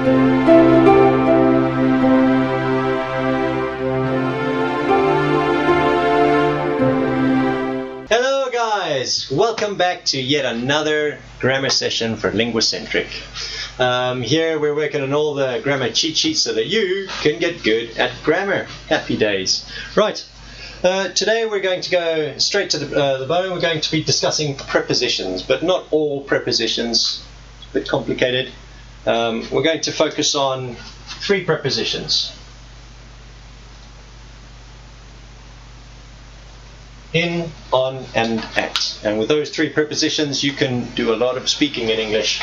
Hello guys, welcome back to yet another grammar session for Linguacentric. Here we're working on all the grammar cheat sheets so that you can get good at grammar. Happy days. Right, today we're going to go straight to the bone. We're going to be discussing prepositions, but not all prepositions. It's a bit complicated. We're going to focus on 3 prepositions. In, on, and at. And with those 3 prepositions you can do a lot of speaking in English.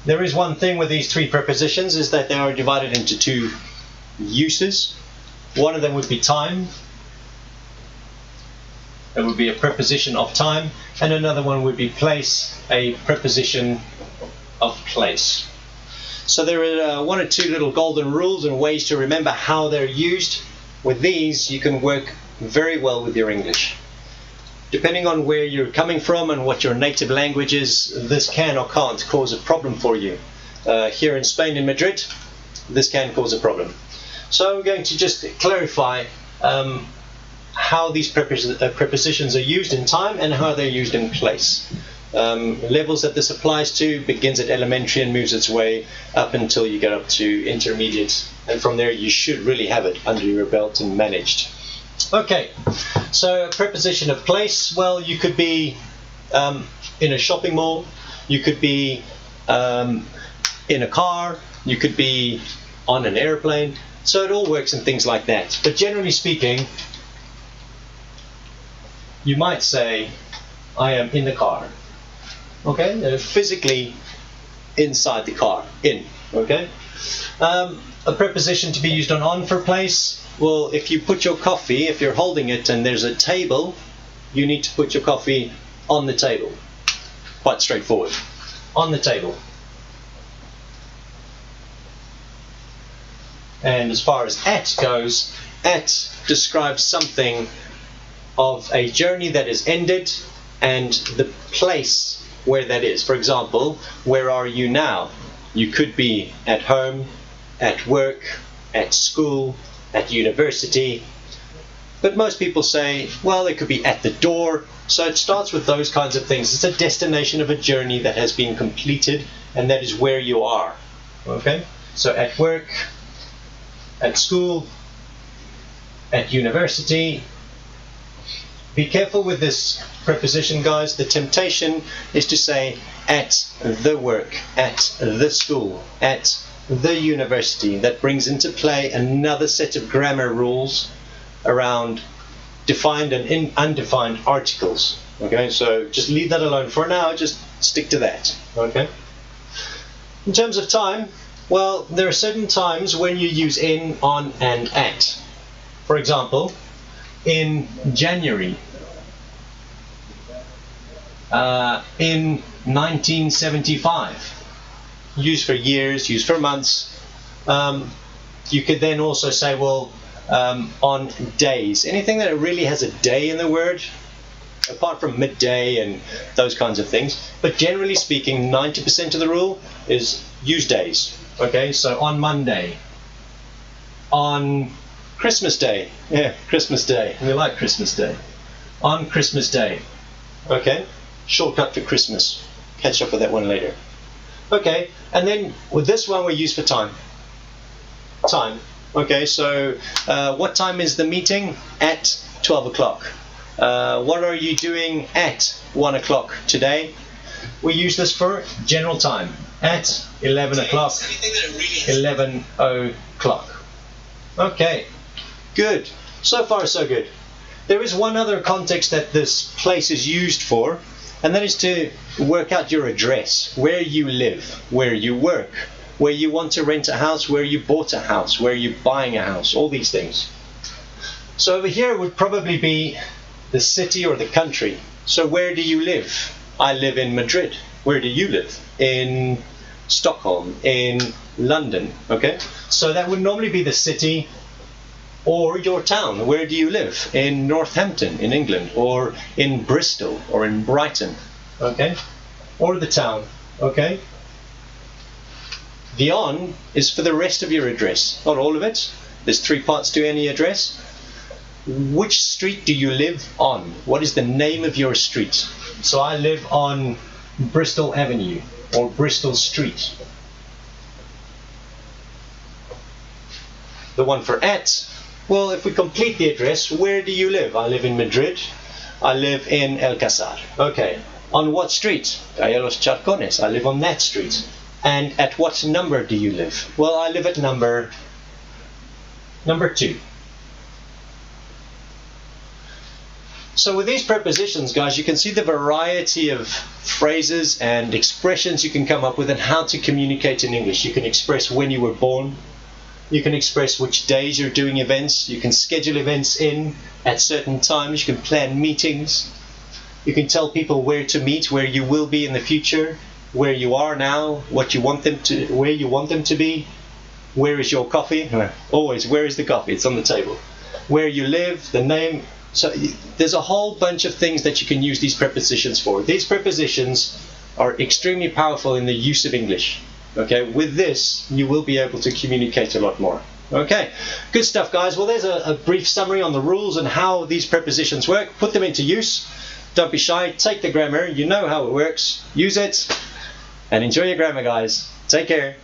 There is one thing with these 3 prepositions, is that they are divided into 2 uses. One of them would be time. It would be a preposition of time, and another one would be place, a preposition of place. So there are 1 or 2 little golden rules and ways to remember how they're used. With these you can work very well with your English. Depending on where you're coming from and what your native language is, this can or can't cause a problem for you. Here in Spain, in Madrid, this can cause a problem. So I'm going to just clarify how these prepositions are used in time and how they're used in place. Levels that this applies to begins at elementary and moves its way up until you get up to intermediate, and from there you should really have it under your belt and managed. Okay, so a preposition of place, well, you could be in a shopping mall, you could be in a car, you could be on an airplane, so it all works in things like that. But generally speaking, you might say, I am in the car. Okay, physically inside the car, in. Okay, a preposition to be used on for place. Well, if you put your coffee, if you're holding it and there's a table, you need to put your coffee on the table. Quite straightforward. On the table. And as far as at goes, at describes something of a journey that is ended and the place where that is. For example, where are you now? You could be at home, at work, at school, at university, but most people say, well, it could be at the door. So it starts with those kinds of things. It's a destination of a journey that has been completed, and that is where you are. Okay, so at work, at school, at university. Be careful with this preposition, guys. The temptation is to say at the work, at the school, at the university. That brings into play another set of grammar rules around defined and undefined articles. Okay, so just leave that alone for now, just stick to that. Okay. In terms of time, well, there are certain times when you use in, on, and at. For example, in January, in 1975. Used for years, used for months. You could then also say, well, on days. Anything that really has a day in the word, apart from midday and those kinds of things. But generally speaking, 90% of the rule is use days. Okay, so on Monday, on Christmas Day. Yeah, Christmas Day. We like Christmas Day. On Christmas Day. Okay, shortcut for Christmas. Catch up with that one later. Okay, and then with this one we use for time. Time. Okay, so what time is the meeting? At 12 o'clock. What are you doing at 1 o'clock today? We use this for general time. At 11 o'clock. 11 o'clock. Okay, good. So far so good. There is one other context that this place is used for, and that is to work out your address, where you live, where you work, where you want to rent a house, where you bought a house, where you're buying a house, all these things. So over here would probably be the city or the country. So where do you live? I live in Madrid. Where do you live? In Stockholm, in London. Okay, so that would normally be the city or your town. Where do you live? In Northampton in England, or in Bristol, or in Brighton. Okay, or the town. Okay, The on is for the rest of your address, not all of it. There's 3 parts to any address. Which street do you live on? What is the name of your street? So I live on Bristol Avenue or Bristol Street. The one for at, well, if we complete the address, where do you live? I live in Madrid. I live in El Casar. Okay. On what street? Calle Los Charcones. I live on that street. And at what number do you live? Well, I live at number 2. So with these prepositions, guys, you can see the variety of phrases and expressions you can come up with and how to communicate in English. You can express when you were born. You can express which days you're doing events. You can schedule events in at certain times. You can plan meetings. You can tell people where to meet, where you will be in the future, where you are now, what you want them to, where you want them to be. Where is your coffee? Always, where is the coffee? It's on the table. Where you live, the name. So there's a whole bunch of things that you can use these prepositions for. These prepositions are extremely powerful in the use of English. Okay, with this, you will be able to communicate a lot more. Okay, good stuff, guys. Well, there's a brief summary on the rules and how these prepositions work. Put them into use. Don't be shy. Take the grammar. You know how it works. Use it. And enjoy your grammar, guys. Take care.